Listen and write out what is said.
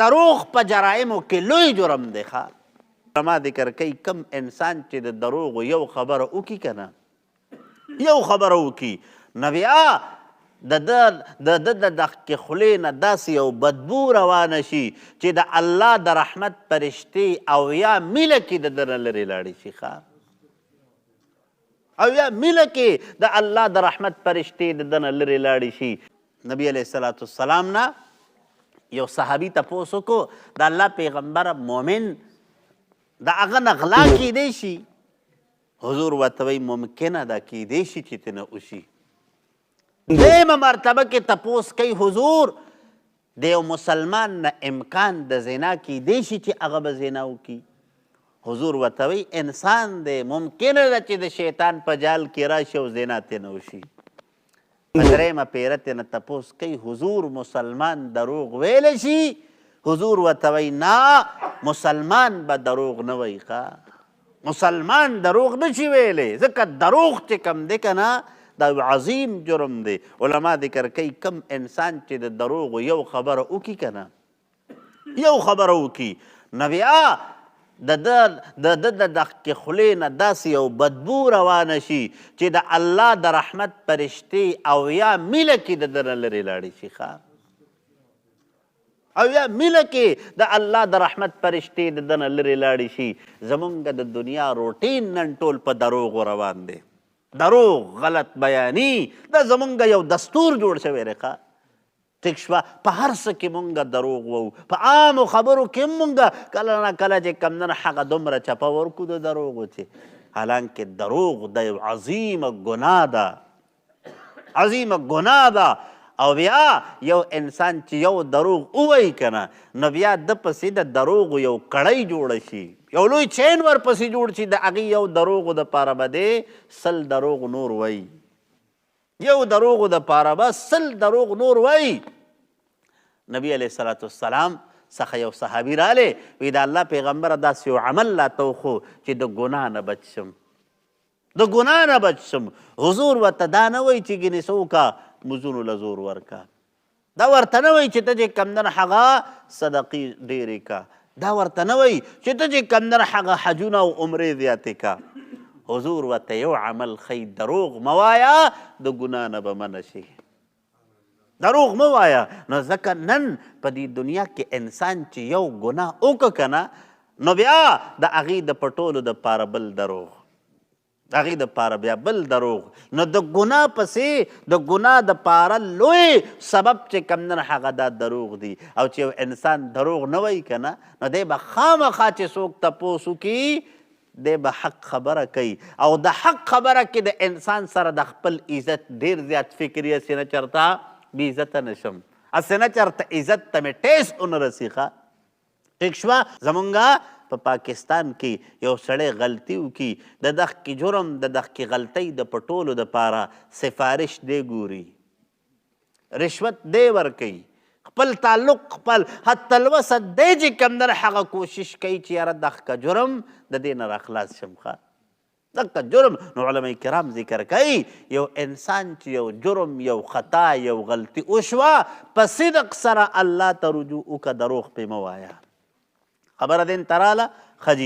دروغ په جرایمو کې لوی جرم دی ښه علما ذکر کوي کم انسان چې د دروغو یو خبره وکړي که نه یو خبره وکړي نو بیا د ده د دغه خولې نه داسې یو بدبو روانه شي چې د الله د رحمت فرشتې او یا میله کې د ده نه لرې لاړې شي ښه او یا میله کې د الله د رحمت فرشتې د ده نه لرې لاړې شي نبی علیه الصلاة والسلام نه یو صحابي تپوس وکړو د الله پیغمبره مومن د هغه نه غلا کیدی شي حضور ورته وایي ممکنه ده کیدی شي چې ته نه وشي دیمه مرتبه کې تپوس کوي حضور د یو مسلمان نه امکان د زنا کیدی شي چې هغه به زنا وکړي حضور ورته وایي انسان دی ممکنه ده چې د شیطان په جال کې راشي او زنا ترې نه وشي درېیمه پیره ترې نه تپوس کوي حضور مسلمان دروغ ویلی شي حضور ورته وایي نه مسلمان به دروغ نه وایي ښه مسلمان دروغ نشي ویلی ځکه دروغ چې کم دی که نه دا عظیم جرم دی علما ذکر کوي کم انسان چې د دروغو یو خبره وکړي که نه یو خبره وکړي نو بیا د ده د دغه خولې نه داسې یو بدبو روانه شي چې د الله د رحمت فرشتې او یا میله کې د ده نه لرې لاړې شي ښه او یا میله کې د الله د رحمت فرشتې د ده نه لرې لاړې شي زمونږ د دنیا روټین نن ټول په دروغو روان دی دروغ غلط بیاني دا زمونږ یو دستور جوړ شوی دی ښه ټیک شوه په هر څه کې مونږ دروغ وو په عامو خبرو کې مونږ کله نه کله چې کم نه هغه دومره چپه ورکو د دروغو چې حالانکه دروغ د یو عظیمه ګناه ده عظیمه ګناه ده او بیا یو انسان چې یو دروغ ووایي که نه نو بیا ده پسې د دروغو یو کړی جوړه شي یو لوی چین ورپسې جوړ شي د هغې یو دروغو دپاره به دی 100 دروغ نور وایي یو دروغو دپاره به 100 دروغ نور وایي نبی علیه الصلاة والسلام څخه یو صحابي رالی وی د الله پیغمبره داسې یو عمل راته وښو چې د ګناه نه بچ شم د ګناه نه بچ شم حضور ورته دا نه وایي چې ګینې څه وکړه مزونو له زور ورکه دا ورته نه وایي چې ته چې کمدن هغه صدقې ډېرې که دا ورته نه وایي چې ته چې کمدن هغه حجونه او عمرې زیاتې که حضور ورته یو عمل ښیي دروغ مه وایه د ګناه نه به منع شي دروغ مه وایه نو ځکه نن په دې دنیا کې انسان چې یو ګناه وکړه که نه نو بیا د هغې د پټولو دپاره بل دروغ د هغې دپاره بیا بل دروغ نو د ګناه پسې د ګناه دپاره لوی سبب چې کم نه هغه دا دروغ دی او چې یو انسان دروغ نه وایي که نه نو دی به خامخا چې څوک تپوس وکړي دی به حق خبره کوي او د حق خبره کې د انسان سره د خپل عزت ډېر زیات فکر یې هسې نه چېرته بې عزته نشم هسې نه چېرته عزت ته مې ټیس ونه رسي ښه ټیک شوه زمونږ په پاکستان کې یو سړی غلطي وکړي د دغه جرم د دغه غلطۍ د پټولو دپاره سفارش دی ګوري رشوت دی ورکوي خپل تعلق خپل حتی الوسه دی چې کوم در هغه کوشش کوي چې یاره دغه جرم د دې نه راخلاص شم ښه دغه جرم نو علما کرام ذکر کوي یو انسان چې یو جرم یو خطا یو غلطي وشوه په صدق سره الله ته رجوع وکړه دروغ پرې مه وایه خبره دې ته راله ښه جي